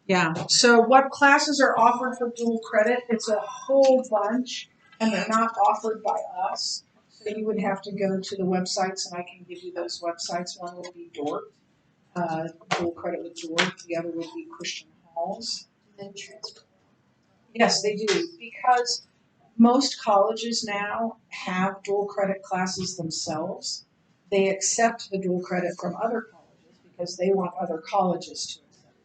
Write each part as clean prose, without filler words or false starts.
Yeah. So what classes are offered for dual credit? It's a whole bunch, and they're not offered by us. So you would have to go to the websites, and I can give you those websites. One would be DORT, dual credit with DORT. The other would be Christian Halls. Then transfer. Yes, they do, because most colleges now have dual credit classes themselves. They accept the dual credit from other colleges because they want other colleges to accept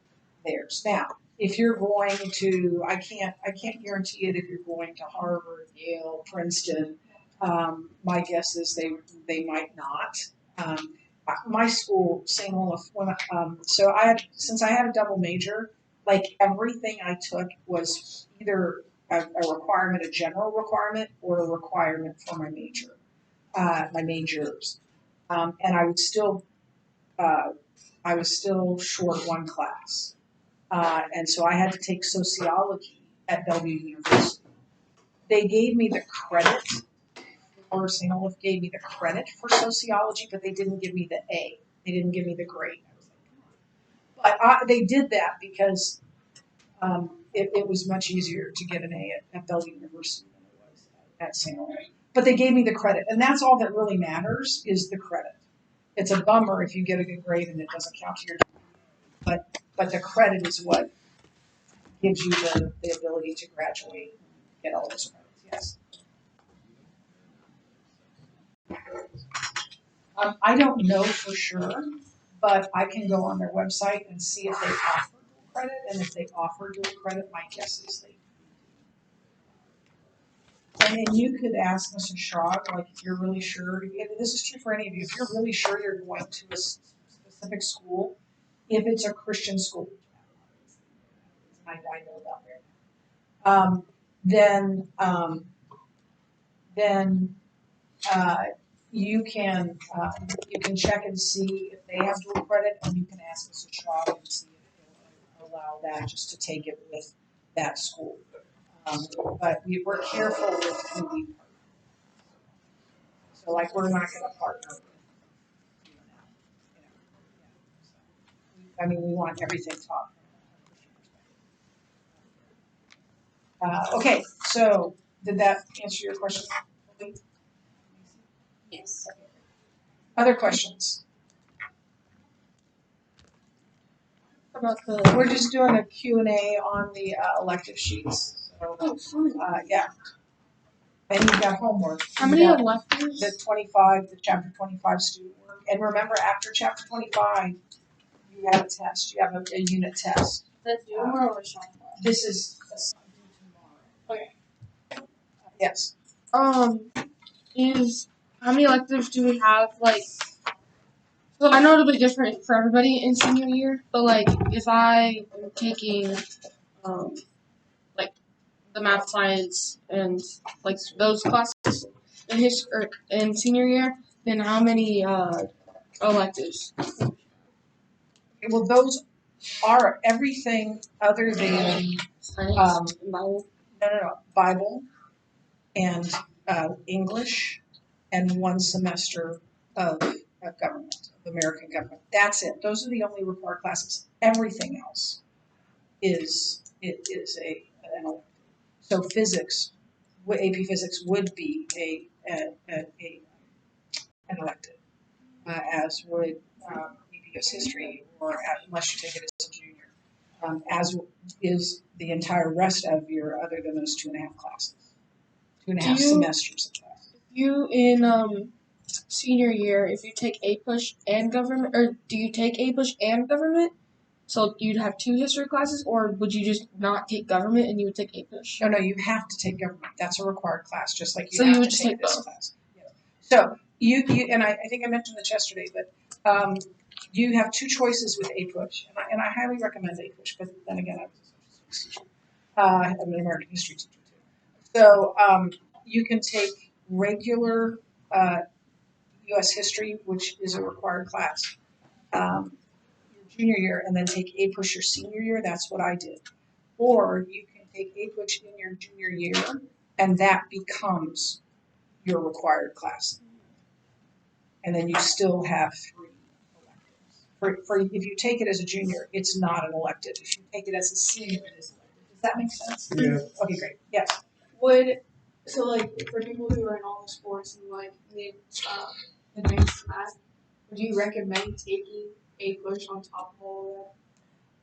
theirs. Now, if you're going to, I can't guarantee it if you're going to Harvard, Yale, Princeton. My guess is they might not. My school, St. Olaf, so since I had a double major, like everything I took was either a requirement, a general requirement, or a requirement for my major, my majors, and I was still short one class. And so I had to take sociology at Bellevue University. They gave me the credit, or St. Olaf gave me the credit for sociology, but they didn't give me the A. They didn't give me the grade. I was like, come on. But they did that because it was much easier to get an A at Bellevue University than it was at St. Olaf. But they gave me the credit, and that's all that really matters is the credit. It's a bummer if you get a good grade and it doesn't count to your, but the credit is what gives you the ability to graduate and get all those credits. Yes. I don't know for sure, but I can go on their website and see if they offer dual credit, and if they offer dual credit, my guess is they. And then you could ask Mr. Schrag, like if you're really sure, and this is true for any of you, if you're really sure you're going to a specific school, if it's a Christian school, I know about there, then you can check and see if they have dual credit, and you can ask Mr. Schwab and see if they'll allow that just to take it with that school. But we're careful with who we partner. So like we're not going to partner with. I mean, we want everything taught. Okay, so did that answer your question? Yes. Other questions? We're just doing a Q&A on the elective sheets. So, yeah. And you've got homework. How many electives? The chapter 25 student work. And remember, after chapter 25, you have a test. You have a unit test. That's due tomorrow or something? This is due tomorrow. Okay. Yes. How many electives do we have? Like, so I know it'll be different for everybody in senior year, but like, if I am taking, like, the math, science, and like those classes in senior year, then how many electives? Well, those are everything other than Science and Bible. No. Bible and English and 1 semester of government, of American government. That's it. Those are the only required classes. Everything else is an elective. So physics, AP Physics would be an elective, as would AP US History, or unless you take it as a junior, as is the entire rest of your, other than those 2.5 classes, 2.5 semesters of classes. You in senior year, if you take APUSH and government, or do you take APUSH and government? So you'd have 2 history classes, or would you just not take government and you would take APUSH? No, you have to take government. That's a required class, just like you so have you would to just take this both. class. Yeah. So you and I think I mentioned this yesterday, but you have 2 choices with APUSH, and I highly recommend APUSH. But then again, I was a social studies teacher. I'm an American history teacher too. So you can take regular U.S. history, which is a required class, your junior year, and then take APUSH your senior year. That's what I did. Or you can take APUSH in your junior year, and that becomes your required class. And then you still have 3 electives. for if you take it as a junior, it's not an elective. If you take it as a senior, it is elective. Does that make sense? Yeah. Okay, great. Yes. So like for people who are in all the sports and like need advanced math, would you recommend taking a push on top of all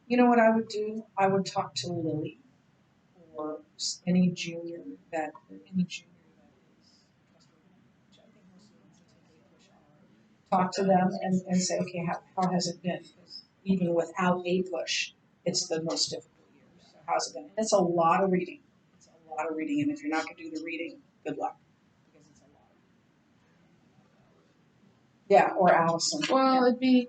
You know what I would do? I would talk to Lily or any junior that is trustworthy, which I think most of the ones that take a push are. Talk to them and say, okay, how has it been? Because even without a push, it's the most difficult year. So how's it been? And it's a lot of reading. It's a lot of reading, and if you're not going to do the reading, good luck, because it's a lot. Yeah, or Allison. that? Well, it'd be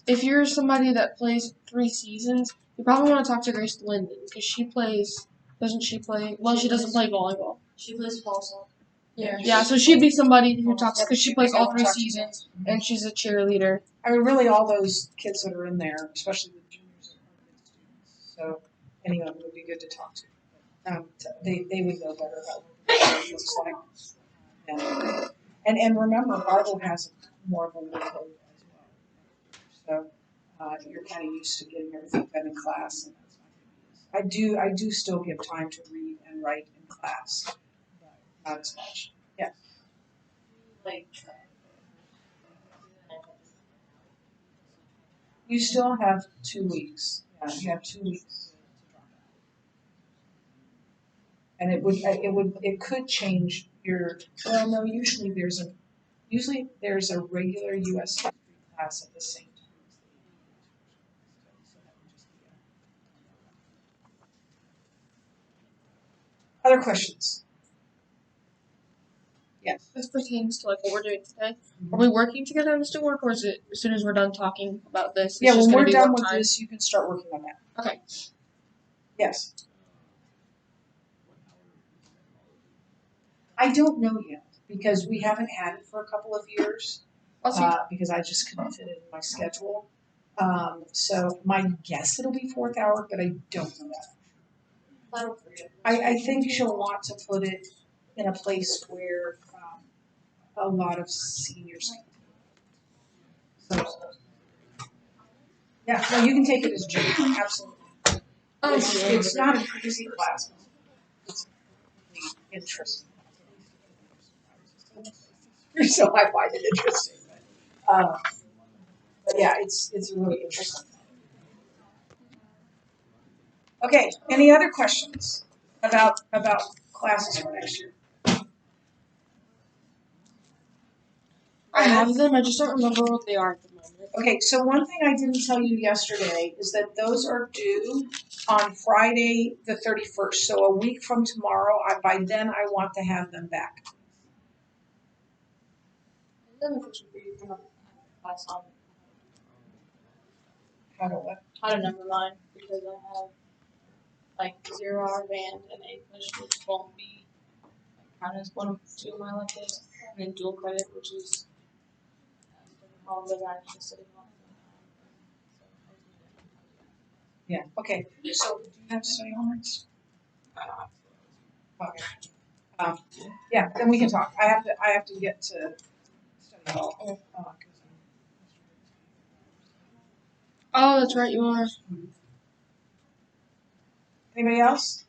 if you're somebody that plays 3 seasons, you probably want to talk to Grace Linden because she plays. Doesn't she play? Well, she doesn't play volleyball. She plays fall soccer. Yeah, so she'd be somebody who talks because she plays all 3 seasons and she's a cheerleader. I mean, really, all those kids that are in there, especially the juniors, are good students. So anyone would be good to talk to. They would know better about what it looks like. And remember, Bible has more of a workload as well. So you're kind of used to getting everything done in class, and that's not going to be. I do still give time to read and write in class, but not as much. Yeah. Like, You still have 2 weeks. Yeah, you have 2 weeks to drop out. And it could change your, well, no, usually there's a regular US history class at the same time as the so that would just be other questions? Yes. This pertains to like what we're doing today. Are we working together on this to work, or is it as soon as we're done talking about this? It's Yeah, just when gonna we're be done work with time? this, you can start working on that. Okay. Yes. I don't know yet because we haven't had it for a couple of years. Because I just couldn't fit it in my schedule. So my guess it'll be 4th hour, but I don't know that. I think she'll want to put it in a place where a lot of seniors can. So, yeah, no, you can take it as junior, absolutely. It's not an easy class. It's interesting. So I find it interesting. But yeah, it's really interesting. Okay, any other questions about classes for next year? I have them. I just don't remember what they are at the moment. Okay, so one thing I didn't tell you yesterday is that those are due on Friday the 31st. So a week from tomorrow. By then I want to have them back. class on How how to number mine because I have like 0-hour band and a push, which won't be counted as one of 2 of my electives, and then dual credit, which is all the actually sitting on. Yeah. Okay. So do you have study homeworks? Okay. Yeah. Then we can talk. I have to get to study hall. Oh, that's right. You are. Anybody else?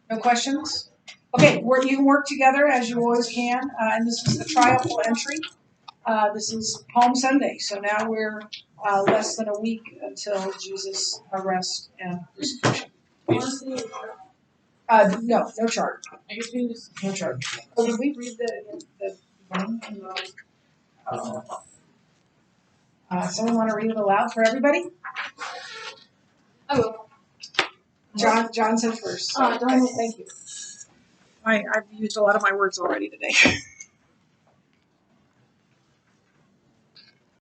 No questions? Okay, you can work together as you always can, and this is the triumphal entry. This is Palm Sunday, so now we're less than a week until Jesus' arrest and crucifixion. No chart. I guess we just No chart. Oh, did we read the beginning? Someone want to read it aloud for everybody? I will. John said first. So, thank you. I've used a lot of my words already today.